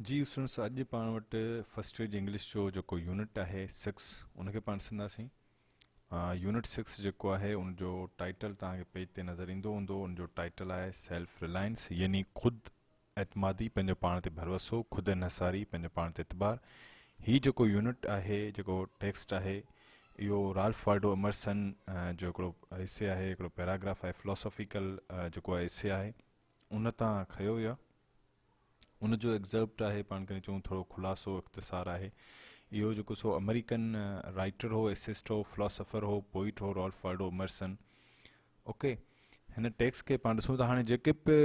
जी students अॼु पाण वटि फस्ट ईयर इंग्लिश जो जेको यूनिट आहे 6 उनखे पाण ॾिसंदासीं। यूनिट 6 जेको आहे उनजो टाइटल तव्हांखे पेज ते नज़र ईंदो हूंदो। उनजो टाइटल आहे सेल्फ रिलायंस यानी ख़ुदि एतमादी, पंहिंजो पाण ते भरोसो, ख़ुदि इनसारी, पंहिंजो पाण ते एतबार। हीउ जेको यूनिट आहे, जेको टेक्स्ट आहे, इहो राल्फ वाल्डो एमर्सन जो हिकिड़ो एसे आहे, हिकिड़ो पैराग्राफ आहे, फिलोसॉफिकल जेको आहे एसे आहे, उन तां खयो वियो आहे। उनजो एग्ज़र्प्ट आहे, पाण करे चऊं थोरो ख़ुलासो इख़्तिसार आहे। इहो जेको सो अमेरिकन राइटर हो, एसिस्ट हो, फिलोसोफर हो, पोइट हो, राल्फ वाल्डो एमर्सन। ओके, हिन टेक्स्ट खे पाण ॾिसूं था। हाणे जेके बि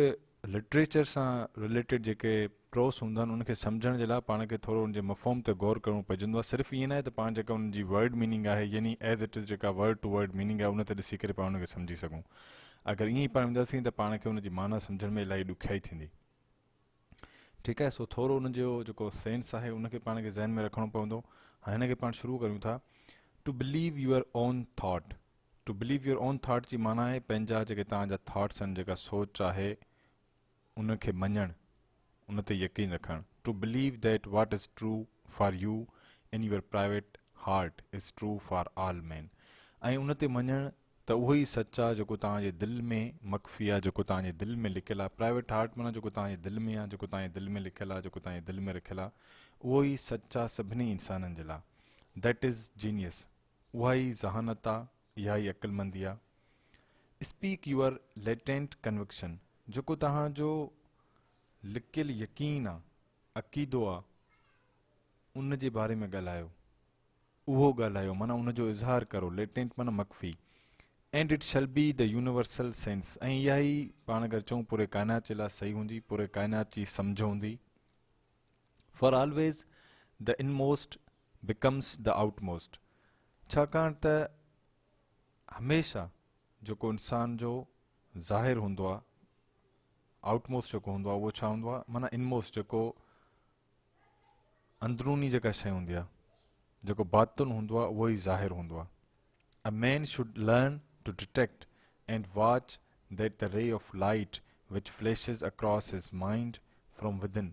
लिटरेचर सां रिलेटेड जेके प्रोस हूंदा आहिनि उनखे सम्झण जे लाइ पाण खे थोरो उनजे मफ़हूम ते गौर करणो पवंदो आहे। सिर्फ़ु ईअं न आहे त पाण जेका उनजी वर्ड मीनिंग आहे यानी एज़ इट इज़ जेका वर्ड टू वर्ड मीनिंग आहे उन ते ॾिसी करे पाण उनखे सम्झी सघूं। अगरि ईअं ई पाण वेंदासीं त पाण खे उनजी माना सम्झण में इलाही ॾुखियाई थींदी। ठीकु आहे, सो थोरो उनजो जेको सेंस आहे उनखे पाण खे ज़हन में रखणो पवंदो। हाणे हिनखे पाण शुरू कयूं था। To believe your own thought. To believe your own thought जी माना आहे पंहिंजा जेके तव्हांजा थॉट्स आहिनि, जेका सोच आहे, उनखे मञणु, उन ते यकीन रखणु। To believe that what is true for you in your private heart is true for all man. ऐं उन ते मञणु त उहो ई सच आहे जेको तव्हांजे दिलि में मख़फ़ी आहे, जेको तव्हांजे दिलि में लिखियलु आहे। प्राइवेट हार्ट माना जेको तव्हांजे दिलि में आहे, जेको तव्हांजे दिलि में लिखियलु आहे, जेको तव्हांजे दिलि में रखियलु आहे, उहो ई सच आहे सभिनी इंसाननि जे लाइ। That is genius. उहा ई ज़हानत आहे, इहा ई अक़ुलमंदी आहे। Speak your latent conviction. जेको तव्हांजो लिकियलु यकीन आहे, अक़ीदो आहे, उन जे बारे में ॻाल्हायो, उहो ॻाल्हायो, माना उनजो इज़हार करो। लेटेंट माना मख़फ़ी। And it shall be the universal sense. ऐं इहा ई पाण अगरि चऊं पूरे काइनात जे लाइ सही हूंदी, पूरे काइनात जी सम्झ हूंदी। For always the inmost becomes the outmost. छाकाणि त हमेशह जेको इंसान जो ज़ाहिर हूंदो आहे, आउटमोस्ट जेको हूंदो आहे उहो छा हूंदो आहे, माना इनमोस्ट जेको अंदरूनी जेका शइ हूंदी आहे, जेको बातुन हूंदो आहे, उहो ई ज़ाहिर हूंदो आहे। A man should learn to detect and watch that the ray of light which flashes across his mind from within.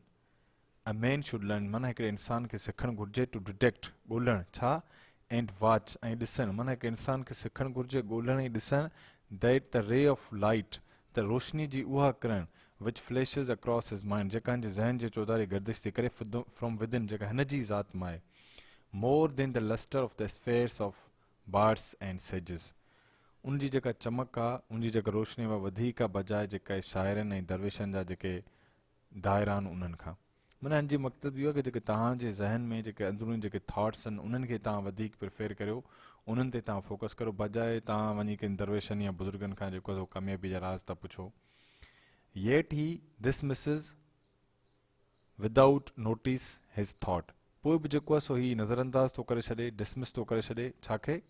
A man should learn माना हिकिड़े इंसान खे सिखणु घुरिजे to detect ॻोल्हणु छा, and watch ऐं ॾिसणु माना हिकिड़े इंसान खे सिखणु घुरिजे ॻोल्हणु ऐं ॾिसणु that the ray of light त रोशनी जी उहा किरण which flashes across his mind जेका हिन जे ज़हन जे चौधारी गर्दिश थी करे from within जेका हिन जी ज़ात मां आहे। more than the luster of the spheres of bards and sages. उनजी जेका चमक आहे, उनजी जेका रोशनी आहे, वधीक बजाए जेका शाइरनि ऐं दरवेशनि जा जेके दायरा आहिनि उन्हनि खां। माना हिन जी मक़सदु इहो आहे कि जेके तव्हांजे ज़हन में जेके अंदरूनी जेके थॉट्स आहिनि उन्हनि खे तव्हां वधीक प्रिफेर करियो, उन्हनि ते तव्हां फोकस करो, बजाए तव्हां वञी करे दरवेशनि या बुज़ुर्गनि खां जेको आहे कामयाबी जा राज़ था पुछो। Yet he dismisses without notice हिज थॉट। पोइ बि जेको आहे सो ही नज़रअंदाज़ थो करे छॾे, डिसमिस थो करे छॾे छाखे,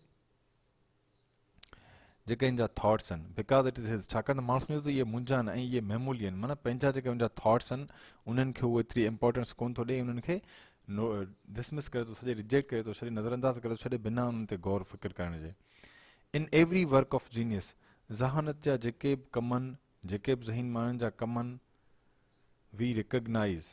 जेके हिन जा थॉट्स आहिनि। बिकॉज इट इज़ हिज। छाकाणि त माण्हू सम्झो त इहे मुंहिंजा आहिनि ऐं इहे मेमोली आहिनि, माना पंहिंजा जेके मुंहिंजा थॉट्स आहिनि उन्हनि खे उहो एतिरी इंपॉर्टेंस कोन थो ॾे, उन्हनि खे डिसमिस करे थो छॾे, रिजेक्ट करे थो छॾे, नज़रअंदाज़ करे थो छॾे, बिना उन्हनि ते गौर फ़िक्र करण जे। In every work of genius. ज़हानत जा जेके बि कम आहिनि, जेके बि ज़हीन माण्हुनि जा कम आहिनि, वी रिकग्नाइज़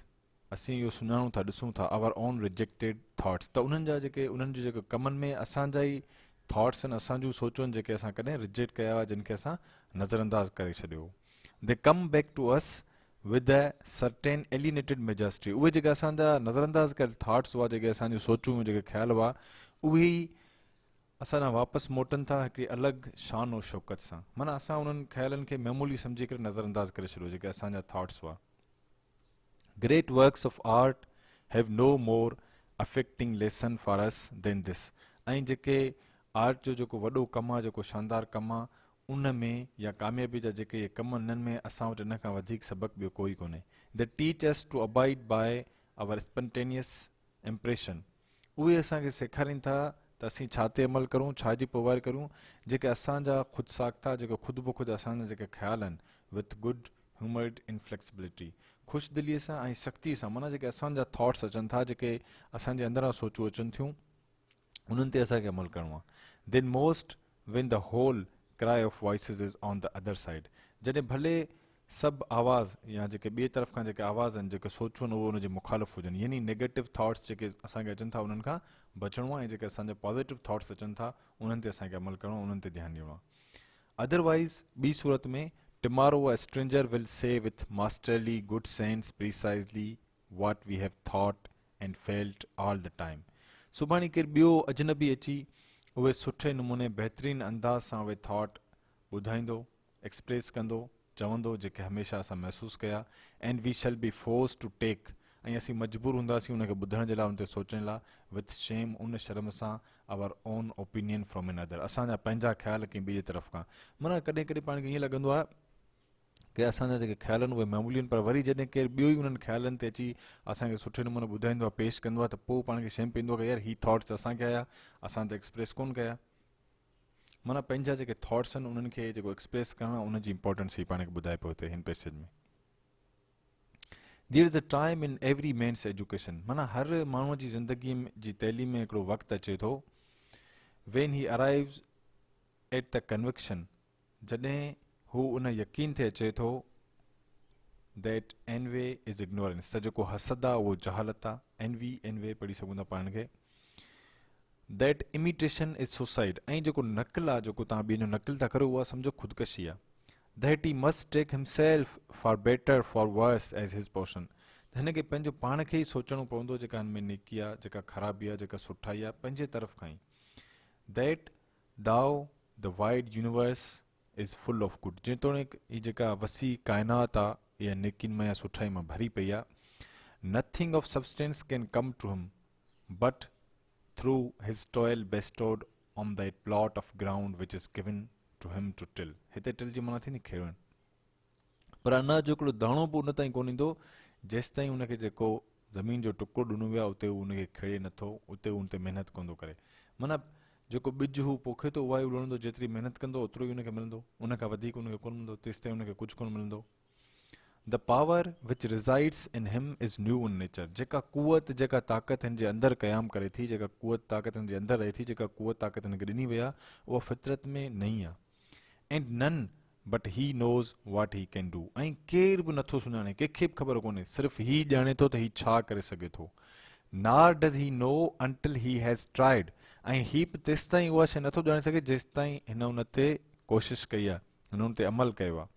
असीं इहो सुञाणूं था, ॾिसूं था, आवर ओन रिजेक्टेड थॉट्स। त उन्हनि जा जेके उन्हनि जे जेके कमनि में असांजा ई थॉट्स आहिनि, असांजूं सोचूं आहिनि जेके असां कॾहिं रिजेक्ट कया हुआ, जिन खे असां नज़रअंदाज़ करे छॾियो। They come back to us with a certain alienated majesty. उहे जेके असांजा नज़रअंदाज़ कयल थॉट्स हुआ, जेके असांजूं सोचूं हुयूं, जेके ख़्याल हुआ, उहे ई असां वापसि मोटनि था हिकिड़ी अलॻि शान और शौक़त सां। माना असां उन्हनि ख़्यालनि खे मेमोली सम्झी करे नज़रअंदाज़ करे छॾियो जेके असांजा थॉट्स हुआ। Great works of art have no more affecting lesson for us than this। ऐं जेके आर्ट जो जेको वॾो कमु आहे, जेको शानदार कमु आहे, उन में या कामयाबी जा जेके कम इन्हनि में असां वटि इन खां वधीक सबक़ु ॿियो कोई कोन्हे। The teach us to abide by our spontaneous impression. उहे असांखे सेखारीनि था त असीं छा ते अमल करूं, छा जी पोवार करूं, जेके असांजा ख़ुदि साख्ता, जेके ख़ुदि ब ख़ुदि असांजा जेके ख़्याल आहिनि, विथ गुड ह्यूमर्ड इनफ्लेक्सिबिलिटी, ख़ुशदिलीअ सां ऐं सख़्ती सां। माना जेके असांजा थॉट्स अचनि था, जेके असांजे अंदरां सोचूं अचनि थियूं, उन्हनि ते असांखे अमल करिणो आहे। Then most when the whole cry of voices is on the other side. जॾहिं भले सभु आवाज़ या जेके ॿिए तरफ़ खां जेके आवाज़ आहिनि जेके सोचूं आहिनि उहे उनजे मुखालिफ़ हुजनि, यानी नेगेटिव थाट्स जेके असांखे अचनि था उन्हनि खां बचिणो आहे, ऐं जेके असांजा पॉज़िटिव थाट्स अचनि था उन्हनि ते असांखे अमल करिणो आहे, उन्हनि ते ध्यानु ॾियणो आहे. अदरवाइज़ ॿी सूरत में tomorrow a stranger will say with masterly good sense precisely what we have thought and felt all the time. सुभाणे केरु ॿियो अजनबी अची उहे सुठे नमूने बहितरीनु अंदाज़ सां उहे थॉट ॿुधाईंदो, एक्सप्रेस कंदो, चवंदो जेके हमेशह असां महसूसु कया. And we shall be force to take, ऐं असीं मजबूर हूंदासीं उनखे ॿुधण जे लाइ, उन ते सोचण लाइ, विथ शेम, उन शर्म सां, our own opinion from another, असांजा पंहिंजा ख़्याल कंहिं ॿिए तरफ़ खां. माना कॾहिं कॾहिं पाण खे ईअं लॻंदो आहे कि असांजा जेके ख़्याल आहिनि उहे मामूली आहिनि, पर वरी जॾहिं केरु ॿियो ई उन्हनि ख़्यालनि ते अची असांखे सुठे नमूने ॿुधाईंदो आहे, पेश कंदो आहे, त पोइ पाण खे शेम पवंदो आहे कि यार ही थॉट्स असांखे आया, असां त एक्सप्रेस कोन कया. माना पंहिंजा जेके थॉट्स आहिनि उन्हनि खे जेको एक्सप्रेस करणु आहे उनजी इंपॉर्टेंस ही पाण खे ॿुधाए पियो हिते हिन पैसेज में. There is a time in every man's education, माना हर माण्हूअ जी ज़िंदगीअ जी तइलीम में हिकिड़ो वक़्तु अचे थो, when he arrives at the conviction, जॾहिं हू उन यकीन ते अचे थो, दैट एनवे इज़ इग्नोरेंस, त जेको हसद आहे उहो जहालत आहे. एनवे पढ़ी सघूं था पाण खे. दैट इमिटेशन इज़ सुसाइड, ऐं जेको नक़ल आहे, जेको तव्हां ॿिए जो नक़ल था करो, उहा सम्झो ख़ुदकशी आहे. That he must take himself for better for worse as his portion, त हिन खे पंहिंजो पाण खे ई सोचणो पवंदो, जेका हिन में नेकी आहे, जेका ख़राबी आहे, जेका सुठाई आहे, पंहिंजे तरफ़ खां ई. That thou the wide universe is full of good, जेतोणीकि हीअ जेका वसी काइनात आहे इहा नेकिन में या सुठाई मां भरी पई आहे. Nothing of substance can come to him but through his toil bestowed on that plot of ground which is given to him to till. हिते टिल जी माना थींदी खेड़ण, पर अञा जो हिकिड़ो दाणो बि उन ताईं कोन ईंदो जेसि ताईं उनखे जेको ज़मीन जो टुकुरो ॾिनो वियो आहे उते उनखे खेड़े नथो, उते उन ते महिनत कोन थो करे. माना जेको ॿिज हू पोखे थो उहा ई उॾणंदो, जेतिरी महिनत कंदो ओतिरो ई उनखे मिलंदो, उनखां वधीक उनखे कोन मिलंदो, तेसि ताईं उनखे कुझु कोन मिलंदो. The power which रिज़ाइड्स in him is new in nature, जेका कुवत, जेका ताक़त हिन जे अंदरि क़याम करे थी, जेका कुवत ताक़त हिन जे अंदरि रहे थी, जेका कुवत ताक़त हिनखे ॾिनी वई आहे, उहा फितरत में नई आहे. एंड नन but he knows what he can do, ऐं केरु बि नथो सुञाणे, कंहिंखे बि ख़बर कोन्हे, सिर्फ़ु ही ॼाणे थो त ही छा करे सघे थो. नार डज़ ही नो अंटिल ही हैज़ ट्राइड, ऐं ही बि तेसि ताईं उहा शइ नथो ॼाणे सघे जेसि ताईं हिन उन ते कोशिशि कई आहे, हिन उन ते अमल कयो आहे.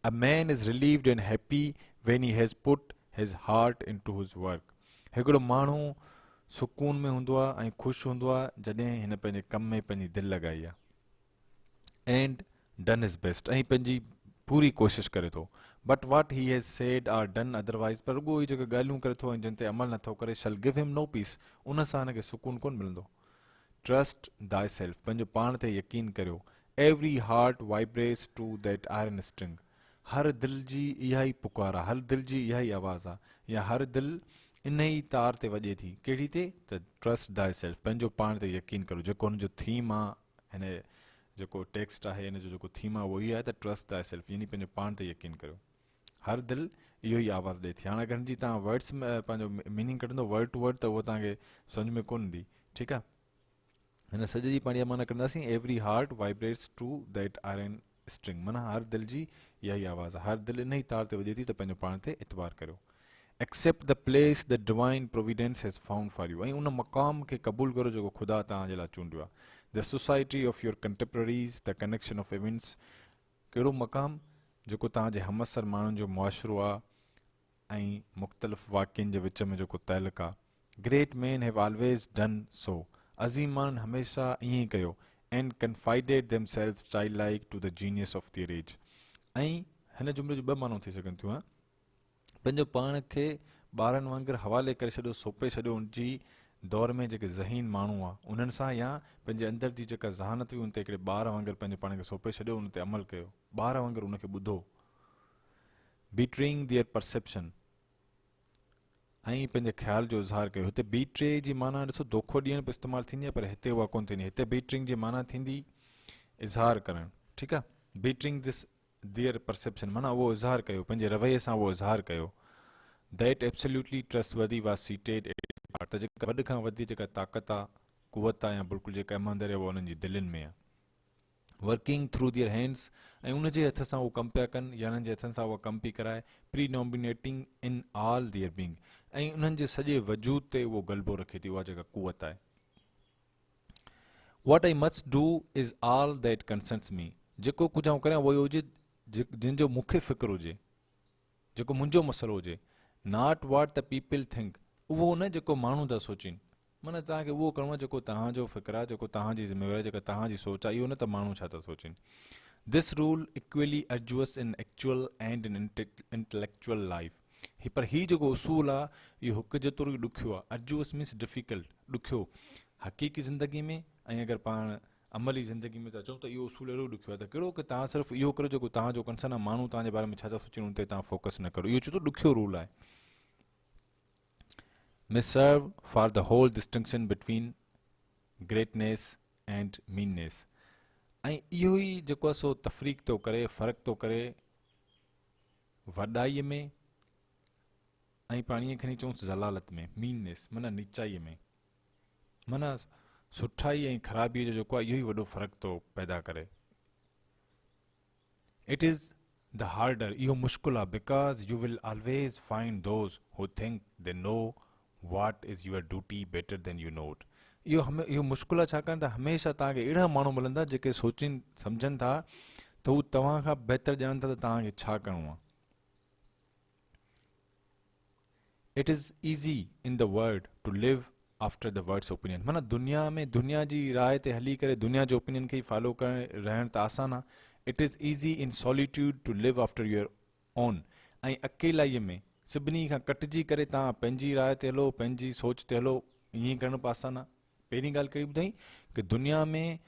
A man is relieved and happy when he has पुट हिज हार्ट इन टू हिज वर्क, हिकिड़ो माण्हू सुकून में हूंदो आहे ऐं ख़ुशि हूंदो आहे जॾहिं हिन पंहिंजे कम में पंहिंजी दिलि लॻाई आहे. एंड डन इज़ बेस्ट, ऐं पंहिंजी पूरी कोशिशि करे थो. But what he has said are done otherwise, पर रुॻो ही जेके ॻाल्हियूं करे थो ऐं जिन ते अमल नथो करे, शल गिव हिम नो पीस, उन सां हिनखे सुकून कोन मिलंदो. ट्रस्ट दाई सेल्फ, पंहिंजो पाण ते यकीन करियो. Every heart vibrates to that iron string, हर दिलि जी इहा ई पुकार आहे, हर दिलि जी इहा ई आवाज़ आहे, या हर दिलि इन ई तार ते वॼे थी. कहिड़ी ते? त ट्रस्ट दाई सेल्फ, पंहिंजो पाण ते यकीन करो, जेको हुनजो थीम आहे, हिन जेको टेक्स्ट आहे हिन जो जेको थीम आहे उहो ई आहे त ट्रस्ट दाई सेल्फ, यानी पंहिंजो पाण ते यकीन करियो. हर दिलि इहो ई आवाज़ ॾिए थी. हाणे अगरि हिनजी तव्हां वर्ड्स में पंहिंजो मीनिंग कढंदो वर्ड टू वर्ड त उहो तव्हांखे सम्झ में कोन ईंदी. ठीकु आहे, हिन सॼे जी पाण माना कंदासीं. Every heart vibrates to that iron string, माना हर दिलि जी इहा ई आवाज़ आहे, हर दिलि इन ई तार ते वॼे थी, त पंहिंजो पाण ते इतबार करियो. Accept the place the divine providence has found for you, ऐं उन मक़ाम खे क़बूल करो जेको ख़ुदा तव्हांजे लाइ चूंडियो आहे. The society of your contemporaries the connection of events, कहिड़ो मक़ाम जेको तव्हांजे हमअसर माण्हुनि जो मुआशिरो आहे ऐं मुख़्तलिफ़ वाक़िअनि जे विच में जेको तइलुक़ु आहे. Great man have always done so, अज़ीम माण्हुनि हमेशह ईअं ई कयो. And confided themselves childlike to the genius of their age, ऐं हिन जुमिले जो ॿ माण्हू थी सघनि थियूं. पंहिंजो पाण खे ॿारनि वांगुरु हवाले करे छॾियो, सौंपे छॾियो उन जी दौर में जेके ज़हीन माण्हू आहे उन्हनि सां, या पंहिंजे अंदरि जी जेका ज़हानत हुई उन ते हिकिड़े ॿार वांगुरु पंहिंजे पाण खे सौंपे छॾियो, उन ते अमल कयो, ॿार वांगुरु उनखे ॿुधो. बीट्रेइंग दियर परसेप्शन, ऐं पंहिंजे ख़्याल जो इज़हार कयो. हिते बीट्रे जी माना ॾिसो धोखो ॾियण बि इस्तेमालु थींदी आहे, पर हिते उहा कोन थींदी. हिते बीट्रिंग जी माना थींदी इज़हार करणु. ठीकु आहे, बीट्रिंग दिस दियर परसेप्शन माना उहो इज़हार कयो, पंहिंजे रवैये सां उहो इज़हार कयो. That absolutely trustworthy was seated, त जेका वॾ खां वॾी जेका ताक़त आहे, कुवत आहे, या बिल्कुलु जेका ईमानदारी आहे उहा उन्हनि जी दिलनि में आहे. वर्किंग थ्रू दियर हैंड्स, ऐं उनजे हथ सां उहो कमु पिया कनि या उन्हनि जे हथनि सां उहा कमु पई कराए, predominating in all their being, ऐं उन्हनि जे सॼे वजूद ते उहो ग़लबो रखे थी, उहा जेका कुवत आहे. What I must do is all that concerns me, जेको कुझु आउं करियां उहो इहो हुजे जिन जो मूंखे फ़िक्रु हुजे, जेको मुंहिंजो मसइलो हुजे. Not what the people think, उहो न जेको माण्हू था सोचनि, माना तव्हांखे उहो करिणो आहे जेको तव्हांजो फ़िक्रु आहे, जेको तव्हांजी ज़िम्मेवारी आहे, जेका तव्हांजी सोच आहे, इहो न त माण्हू छा था सोचनि. This rule equally arduous in actual and in intellectual life. पर हीउ जेको उसूल आहे इहो हिकु जेतिरो ई ॾुखियो आहे. अर्जुअस मीन्स डिफिकल्ट, ॾुखियो हक़ीक़ी ज़िंदगी में, ऐं अगरि पाण अमली ज़िंदगी में था चऊं त इहो उसूल अहिड़ो ॾुखियो आहे त कहिड़ो की तव्हां सिर्फ़ु इहो करो जेको तव्हांजो कंसर्न आहे, माण्हू तव्हांजे बारे में छा था सोचनि उन ते तव्हां फोकस न करो. इहो छो त ॾुखियो रूल आहे. may serve for the whole distinction between greatness and meanness. ऐं इहो ई जेको आहे सो तफ़रीक़ थो करे, फ़र्क़ु थो करे वॾाईअ में ऐं पाणीअ खणी चऊंसि ज़लालत में. मीननेस माना नीचाईअ में, माना सुठाई ऐं ख़राबीअ जो जेको आहे इहो ई वॾो फ़र्क़ु थो पैदा करे. इट इज़ द हार्डर, इहो मुश्किल आहे, because you will always find those who think they know what is your duty better than you know it. इहो मुश्किल आहे छाकाणि त हमेशह तव्हांखे अहिड़ा माण्हू मिलंदा जेके सोचनि सम्झनि था त हू तव्हां खां बहितर ॼाणनि था त तव्हांखे छा करिणो आहे. It is easy in the world to live after the world's opinion, माना दुनिया में दुनिया जी राय ते हली करे दुनिया जे ओपिनियन खे ई फॉलो करणु रहण त आसान आहे. It is easy in solitude to live after your own, ऐं अकेलाईअ में सभिनी खां कटिजी करे तव्हां पंहिंजी राय ते हलो, पंहिंजी सोच ते हलो, ईअं करणु बि आसान आहे. पहिरीं ॻाल्हि कहिड़ी ॿुधाई की दुनिया में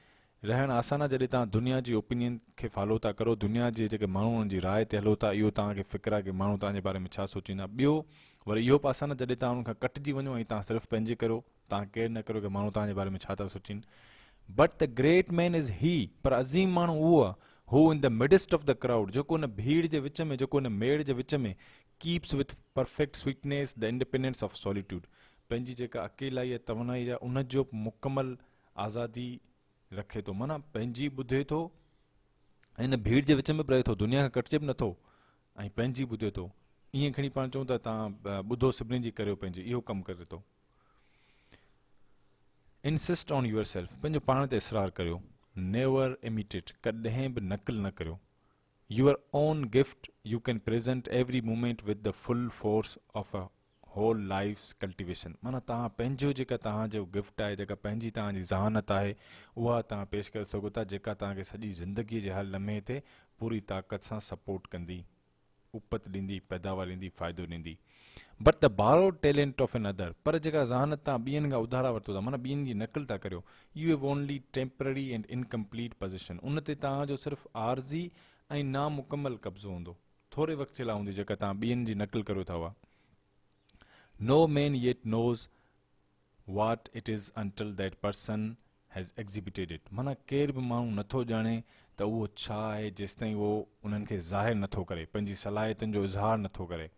रहणु आसान आहे जॾहिं तव्हां दुनिया जी ओपिनियन खे फॉलो था करो, दुनिया जे जेके माण्हुनि जी राय ते हलो था, इहो तव्हांखे फ़िक्रु आहे की माण्हू तव्हांजे बारे में छा सोचींदा. ॿियो वरी इहो बि आसान आहे जॾहिं तव्हां उनखां कटिजी वञो ऐं तव्हां सिर्फ़ु पंहिंजे करो, तव्हां केयर न करो की माण्हू तव्हांजे बारे में छा था सोचीनि. But the great man is he, पर अज़ीम माण्हू उहो आहे who in the midst of the crowd, जेको उन भीड़ जे विच में, जेको उन मेड़ जे विच में keeps with perfect sweetness the independence of solitude, पंहिंजी जेका अकेलाई आहे तवनाई आहे उन जो मुकमल आज़ादी रखे थो, माना पंहिंजी ॿुधे थो ऐं हिन भीड़ जे विच में बि रहे थो, दुनिया खां कटिजे बि नथो ऐं पंहिंजी ॿुधे थो. ईअं खणी पाण चऊं त तव्हां ॿुधो सभिनी जी करियो पंहिंजी, इहो कमु करे थो. इंसिस्ट ऑन यूअर सेल्फ, पंहिंजो पाण ते इसरार करियो. नेवर इमिटेट, कॾहिं बि नक़ल न करियो. Your own gift you can present every moment with the full force of a whole life cultivation, माना तव्हां पंहिंजो जेका तव्हांजो गिफ्ट आहे, जेका पंहिंजी तव्हांजी ज़हानत आहे, उहा तव्हां पेश करे सघो था, जेका तव्हांखे सॼी ज़िंदगीअ जे हर लम्हे ते पूरी ताक़त सां सपोर्ट कंदी, उपत ॾींदी, पैदावार ॾींदी, फ़ाइदो ॾींदी. But the borrowed talent of another, पर जेका ज़हानत तव्हां ॿियनि खां उधारा वरितो था, माना ॿियनि जी नक़ल था करियो, you have only temporary and incomplete position, उन ते तव्हांजो सिर्फ़ु आर्ज़ी ऐं नामुकमल कब्ज़ो हूंदो, थोरे वक़्त जे लाइ हूंदी जेका तव्हां ॿियनि जी नक़ल करियो था उहा. No man yet knows what it is until that person has exhibited it, माना केर बि माण्हू नथो ॼाणे त उहो छा आहे जेसि ताईं उहो उन्हनि खे ज़ाहिर नथो करे, पंहिंजी सलाहियतुनि जो इज़हार नथो करे.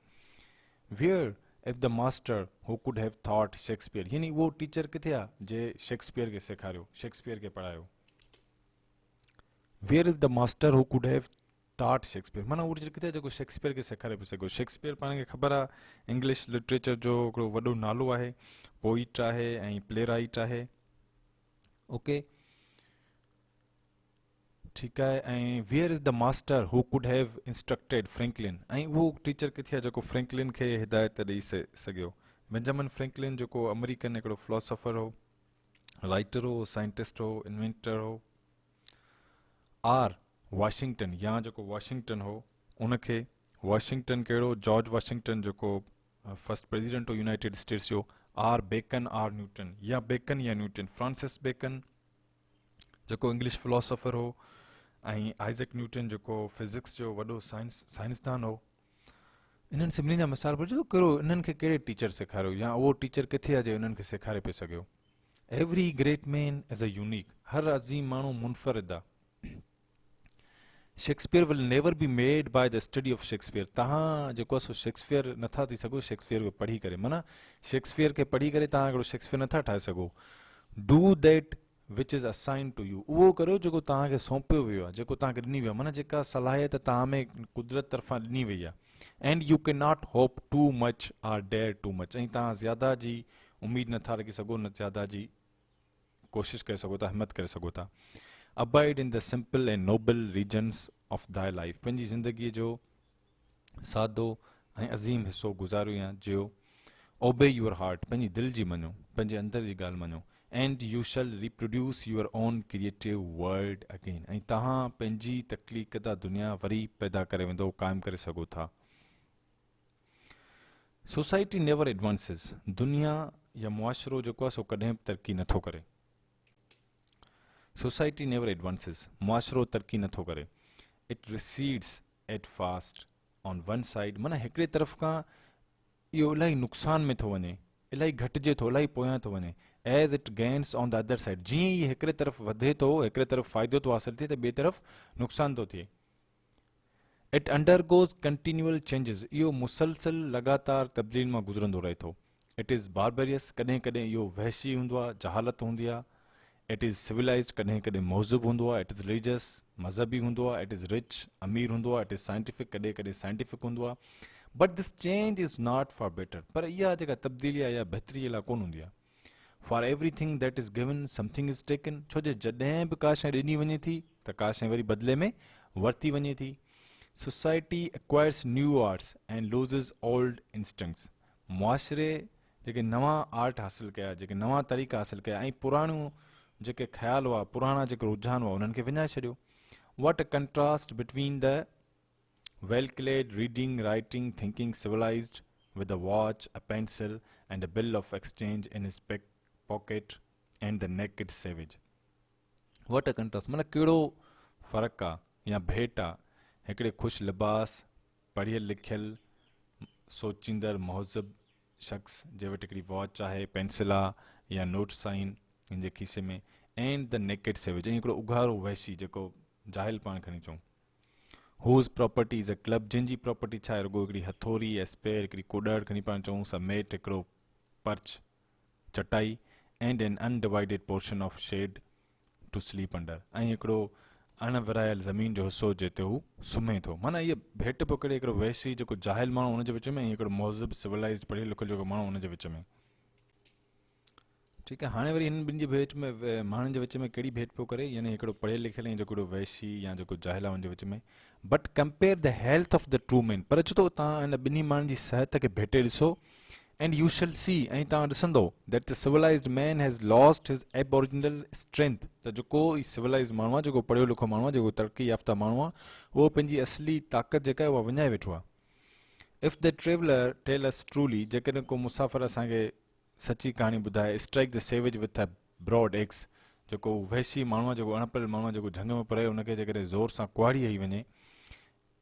Where if the master who could have taught Shakespeare, यानी उहो टीचर किथे आहे जे शेक्सपियर खे सेखारियो, शेक्सपियर खे पढ़ायो. Where is the master who could have taught Shakespeare, माना उहो टीचर किथे आहे जेको शेक्सपियर खे सेखारे पियो सघो. शेक्सपियर पाण खे ख़बर आहे इंग्लिश लिटरेचर जो हिकिड़ो वॾो नालो आहे, पोइट आहे ऐं प्ले राइट आहे. ओके, ठीकु आहे. ऐं वेयर इज़ द मास्टर हू कुड हैव इंस्ट्रक्टेड फ्रैंकलिन, ऐं उहो टीचर किथे आहे जेको फ्रैंकलिन खे हिदायत ॾेई सघियो. बेंजामिन फ्रैंकलिन जेको अमेरिकन हिकिड़ो फिलोसोफर हो, राइटर हो, साइंटिस्ट हो, इन्वेंटर हो. आर वाशिंगटन, या जेको वाशिंगटन हो उनखे, वाशिंगटन कहिड़ो, जॉर्ज वाशिंगटन जेको फर्स्ट प्रेसिडेंट हो यूनाइटेड स्टेट्स जो. आर बेकन, आर न्यूटन, या बेकन या न्यूटन. फ्रांसिस बेकन जेको इंग्लिश फिलोसोफर हो, ऐं आइज़ैक न्यूटन जेको फिज़िक्स जो वॾो साइंसदान हो. इन्हनि सभिनी जा मिसाल पुछो कहिड़ो, इन्हनि खे कहिड़े टीचर सेखारियो, या उहो टीचर किथे आहे जो इन्हनि खे सेखारे पियो सघियो. Every great man is a unique, हर अज़ीम माण्हू मुनफ़रिद आहे. Shakespeare will never be made by the study of Shakespeare, तव्हां जेको आहे सो शेक्सपियर नथा थी सघो शेक्सपियर खे पढ़ी करे, माना शेक्सपियर खे पढ़ी करे तव्हां हिकिड़ो शेक्सपियर नथा ठाहे सघो. Do that which is assign to you, उहो करियो जेको तव्हांखे सौंपियो वियो आहे, जेको तव्हांखे ॾिनी वई आहे, माना जेका सलाहियत तव्हां में कुदरत तरफ़ां ॾिनी वई आहे। And you can not hope too much or dare too much, ऐं तव्हां ज़्यादा जी उमेद नथा रखी सघो, न ज़्यादा जी कोशिश करे सघो था, हिम्मत करे सघो था। Abide in the simple and noble regions of thy life, पंहिंजी ज़िंदगीअ जो सादो ऐं अज़ीम हिसो गुज़ारियो या जियो। ओबे यूर हार्ट, पंहिंजी दिलि जी मञो, पंहिंजे अंदर जी ॻाल्हि मञो। And you shall reproduce your own creative world again, ऐं तव्हां पंहिंजी तख्लीक़दा दुनिया वरी पैदा करे वेंदो, क़ाइमु करे सघो था। सोसाइटी नेवर एडवांसिस, दुनिया या मुआशिरो जेको आहे सो कॾहिं बि तरक़ी नथो करे। सोसाइटी नेवर एडवांसिस, मुआशिरो तरक़ी नथो करे। It recedes as fast on one side, माना हिकिड़े तरफ़ खां इहो इलाही नुक़सान में थो वञे, इलाही घटिजे थो, इलाही पोयां थो वञे। As it gains on the other side, जीअं ई हिकिड़े तरफ़ वधे थो, हिकिड़े तरफ़ फ़ाइदो थो हासिल थिए त ॿिए तरफ़ नुक़सान थो थिए। इट अंडरगोज़ कंटिन्यूअल चेंजिस, इहो मुसलसल लगातार तब्दील मां गुज़रंदो रहे थो। इट इज़ बारबेरियस, कॾहिं कॾहिं इहो वहशी हूंदो आहे, जहालत हूंदी आहे। इट इज़ सिविलाइज़्ड, कॾहिं कॾहिं महज़ूब हूंदो आहे। इट इज़ रिलीजियस, मज़हबी हूंदो आहे। इट इज़ रिच, अमीर हूंदो आहे। इट इज़ साइंटिफिक, कॾहिं कॾहिं साइंटिफिक हूंदो आहे। But this change is not for better, पर इहा जेका तब्दीली आहे इहा बहितरी लाइ कोन हूंदी आहे। For everything that is given something is taken, छो जे जॾहिं बि का शइ ॾिनी वञे थी त का शइ वरी बदिले में वरिती वञे थी। Society acquires new arts and loses old instincts, मुआशिरे जेके नवां आर्ट हासिल कया, जेके नवां तरीक़ा हासिल कया, ऐं पुराणियूं जेके ख़्याल हुआ, पुराणा जेके रुझान हुआ, उन्हनि खे विञाए छॾियो। What a contrast between the well-clad, reading, writing, thinking, civilized, with a watch, a pencil, and a bill of exchange in his pocket, and the naked savage. What a contrast, माना कहिड़ो फ़र्क़ु आहे या भेट आहे हिकिड़े ख़ुशि लिबास, पढ़ियल लिखियल, सोचींदड़ महज़ब शख़्स जे वटि हिकिड़ी वॉच आहे, पेंसिल आहे या नोट्स आहिनि हिन जे खीसे में, एंड द नेकेड सेवेज, ऐं हिकिड़ो उघाड़ो वहशी जेको जाहिल पाण खणी चऊं। Who's property is a club, जंहिंजी प्रॉपर्टी छा आहे, रुगो हिकिड़ी हथोड़ी, एस्पेयर, हिकिड़ी कुॾड़ खणी पाण चऊं, समेट, हिकिड़ो पर्च, चटाई, and an undivided portion of shade to sleep under, ऐं हिकिड़ो अणविरायल ज़मीन जो हिसो जिते हू सुम्हे थो। माना इहे भेट पियो करे हिकिड़ो वहशी जेको जाहिल माण्हू हुनजे विच में, ऐं हिकिड़ो महज़ब सिविलाइज़्ड पढ़ियल लिखियल जेको माण्हू हुनजे विच में। ठीकु आहे, हाणे वरी हिन ॿिनि जे भेट में माण्हुनि जे विच में कहिड़ी भेट पियो करे, यानी हिकिड़ो पढ़ियल लिखियल ऐं जेको वहशी या जेको जाहिल आहे हुनजे विच में। But compare the health of the true man, पर छो तो तव्हां हिन ॿिन्ही माण्हुनि जी सिहत खे भेटे ॾिसो, एंड यू शैल सी, ऐं तव्हां ॾिसंदो that the civilized man has lost हिज एबओरिजिनल स्ट्रेंथ, त जेको ई सिविलाइज़्ड माण्हू आहे, जेको पढ़ियो लिखियो माण्हू आहे, जेको तरक़ी याफ़्ता माण्हू आहे, उहो पंहिंजी असली ताक़त जेका आहे उहा विञाए वेठो आहे। If the traveller tell us truly, जेकॾहिं को मुसाफ़िर असांखे सची कहाणी ॿुधाए, strike the savage with a broad axe, जेको वहशी माण्हू आहे, जेको अणपढ़ियल माण्हू आहे, जेको झंग में परे, हुनखे जेकॾहिं ज़ोर सां कुहाड़ी हई वञे,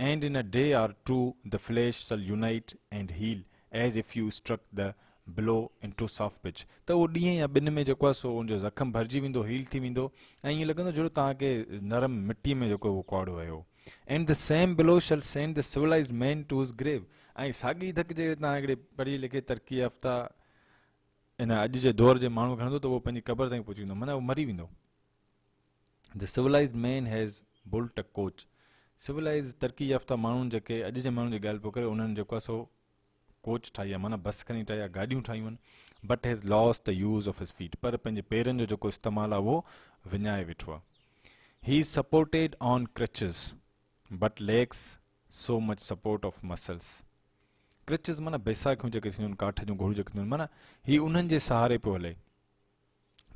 and in a day or two the flesh shall unite and heal as if you struck the blow into soft pitch, त उहो ॾींहं या ॿिनि में जेको आहे सो उनजो ज़ख़्म भरिजी वेंदो, हील थी वेंदो, ऐं ईअं लॻंदो जहिड़ो तव्हांखे नरम मिटीअ में जेको उहो कुहाड़ो आयो। And the same blow shall send the civilized man to his grave, ऐं साॻी धक जे तव्हां हिकिड़े पढ़ी लिखे तरक़ी याफ़्ता इन अॼु जे दौर जे माण्हू खणंदो त उहो पंहिंजी क़बर ताईं पहुची वेंदो, माना उहो मरी वेंदो। The civilized man has built a coach, civilize तरक़ी याफ़्ता माण्हुनि जेके अॼु जे माण्हुनि जी ॻाल्हि पियो करे, उन्हनि जेको आहे सो कोच ठाही आहे, माना बस खणी ठाही आहे, गाॾियूं ठाहियूं आहिनि। But has lost the use of his feet, पर पंहिंजे पेरनि जो जेको इस्तेमालु आहे उहो विञाए वेठो आहे। He is supported on crutches but lacks so much support of muscles, crutches माना बैसाखियूं जेके थींदियूं आहिनि, काठ जूं घोड़ियूं जेके थींदियूं आहिनि, माना ही उन्हनि जे सहारे पियो हले,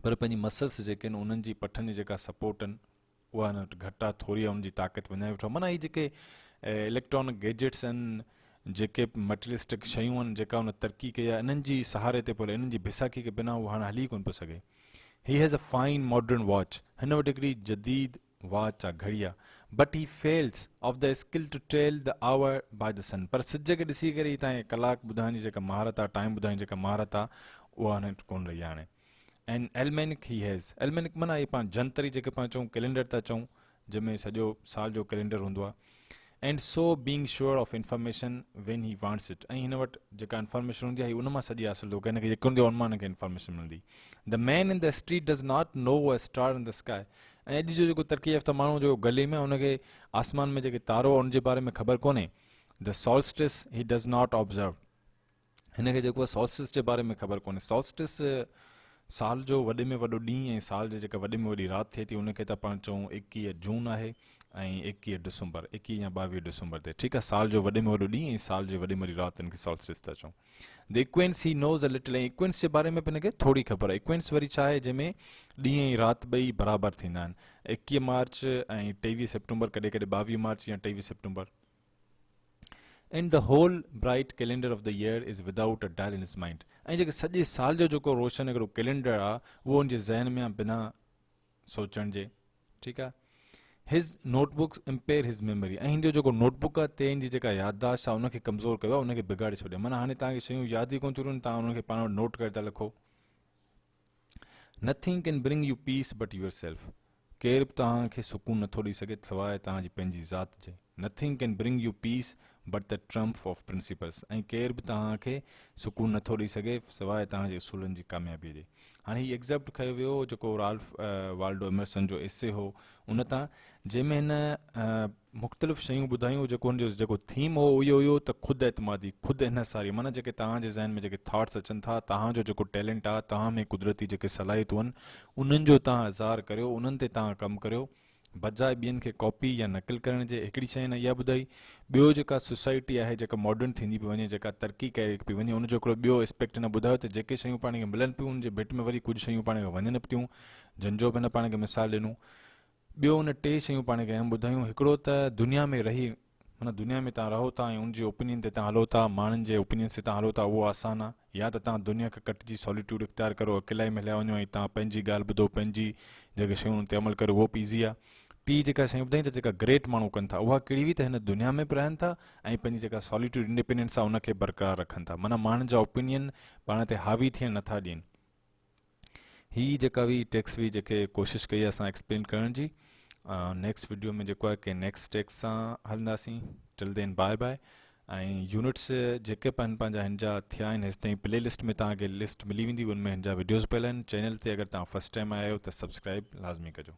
पर पंहिंजी मसल्स जेके आहिनि, उन्हनि जी पठनि जी जेका सपोर्ट आहिनि उहा न घटि आहे, थोरी आहे, उनजी ताक़त विञाए वेठो आहे। माना ही जेके इलेक्ट्रॉनिक गैजेट्स आहिनि, जेके मटेरियलिस्टिक शयूं आहिनि, जेका उन तरक़ी कई आहे, इन्हनि जी सहारे ते पियो हले, इन्हनि जी बैसाखी के बिना उहो हाणे हली कोन पियो सघे। He has a fine modern watch, हिन वटि हिकिड़ी जदीद वॉच आहे, घड़ी आहे, but he fails of the skill to tell the hour by the sun, पर सिज खे ॾिसी करे ही तव्हांखे कलाक ॿुधाइण जी जेका महारत आहे, टाइम ॿुधाइण जी जेका महारत आहे, उहा हाणे कोन रही आहे हाणे। एंड एलमेनिक ही हैज़, एलमेनिक माना इहे पाण जंतरी जेके पाण चऊं, कैलेंडर था चऊं, जंहिंमें सॼो साल जो कैलेंडर हूंदो आहे। And so being sure of information when he wants it. ऐं हिन वटि जेका इंफॉर्मेशन हूंदी आहे उन मां सॼी हासिल थो करे, हिनखे जेको हूंदी आहे उन मां हिनखे इंफॉर्मेशन मिलंदी। The man in the street does not know a star in the sky. ऐं अॼु जो जेको तरक़ी याफ़्ता माण्हू जो गली में उनखे आसमान में जेके तारो आहे उनजे बारे में ख़बर कोन्हे। The solstice he does not observe. हिनखे जेको आहे सॉल्स्टिस जे बारे में ख़बर कोन्हे। सॉल्स्टिस साल जो वॾे में वॾो ॾींहुं ऐं साल जी जेका वॾे में वॾी राति थिए थी उनखे त पाण चऊं 21 जून आहे ऐं 21 डिसंबर, 21 या 22 डिसंबर ते, ठीकु आहे। साल जो वॾे में वॾो ॾींहुं ऐं साल जी वॾे में वॾी राति हिनखे सॉल्स्टिस था चऊं। The इक्वेंस he knows a little. ऐं इक्वेंस जे बारे में बि हिनखे थोरी ख़बर आहे। इक्वेंस वरी छा आहे जंहिंमें ॾींहुं ऐं राति ॿई बराबरि थींदा आहिनि। 21 मार्च ऐं 23 सेप्टेम्बर, कॾहिं कॾहिं 22 मार्च या 23 September. And the whole bright calendar of the year is without a dial in his mind. ऐं जेके सॼे साल जो जेको रोशन हिकिड़ो कैलेंडर आहे उहो हुनजे ज़हन में आहे बिना सोचण जे, ठीकु आहे। हिज नोटबुक्स इम्पेयर हिज मेमोरी। ऐं हिनजो जेको नोटबुक आहे ते हिनजी जेका याददाश्त आहे उनखे कमज़ोर कयो आहे, उनखे बिगाड़े छॾियो। माना हाणे तव्हांखे शयूं यादि ई कोन थियूं रहनि, तव्हां उनखे पाण वटि नोट करे था लिखो। Nothing can bring you peace but yourself. केर बि तव्हांखे सुकून नथो ॾेई सघे सवाइ तव्हांजी पंहिंजी ज़ात जे। Nothing can bring you peace but the triumph of principles. ऐं केर बि तव्हांखे सुकून नथो ॾेई सघे सवाइ तव्हांजे उसूलनि जी कामयाबीअ जे। हाणे हीउ एक्सेप्ट कयो वियो जेको राल्फ वाल्डो एमर्सन जो एसे हो उन तां, जंहिंमें हिन मुख़्तलिफ़ शयूं ॿुधायूं। जेको हुनजो जेको थीम हो इहो हुयो त ख़ुदि एतमादी, ख़ुदि इन्हिसारी। माना जेके तव्हांजे ज़हन में जेके थाट्स अचनि था, तव्हांजो जेको टैलेंट आहे, तव्हां में कुदरती जेके सलाहियतूं आहिनि उन्हनि जो तव्हां इज़हार करियो, उन्हनि ते तव्हां कमु करियो, बजाए ॿियनि खे कॉपी या नक़िल करण जे। हिकिड़ी शइ हिन इहा ॿुधाई। ॿियो जेका सोसाइटी आहे जेका मॉडर्न थींदी पई वञे, जेका तरक़ी करे पई वञे, उनजो हिकिड़ो ॿियो एस्पेक्ट हिन ॿुधायो त जेके शयूं पाण खे मिलनि पियूं उनजे भेट में वरी कुझु शयूं पाण खे वञनि बि थियूं, जंहिंजो बि हिन पाण खे मिसाल ॾिनूं। ॿियो हुन टे शयूं पाण खे अहम ॿुधायूं। हिकिड़ो त दुनिया में रही, माना दुनिया में तव्हां रहो था ऐं उनजी ओपिनियन ते तव्हां हलो था, माण्हुनि जे ओपिनियन ते तव्हां हलो था, उहो आसान आहे। या त तव्हां दुनिया खे कटिजी सॉलिट्यूड इख्तियार करो, अकेलाई में हलिया वञो ऐं तव्हां पंहिंजी ॻाल्हि ॿुधो, पंहिंजी जेके शयूं ते अमल करो, उहो बि ईज़ी आहे। टी जेका शयूं ॿुधाई त जेका ग्रेट माण्हू कनि था उहा कहिड़ी हुई त हिन दुनिया में बि रहनि था ऐं पंहिंजी जेका सॉलिट्यूड इंडिपेंडेंस आहे उनखे बरक़रार रखनि था। माना माण्हुनि जा ओपिनियन पाण ते हावी थियण नथा ॾियनि। हीअ जेका हुई टेक्स्ट हुई जेके कोशिशि कई असां एक्सप्लेन करण जी। नेक्स्ट वीडियो में जेको आहे कि नेक्स्ट टेक्स्ट सां हलंदासीं। Till then bye bye. ऐं यूनिट्स जेके बि आहिनि पंहिंजा हिन जा थिया आहिनि हेसि ताईं प्ले लिस्ट में तव्हांखे लिस्ट मिली वेंदी, उनमें हिन जा वीडियोज़ पियल आहिनि। चैनल ते अगरि तव्हां फस्ट टाइम आया आहियो त सब्सक्राइब लाज़मी कजो।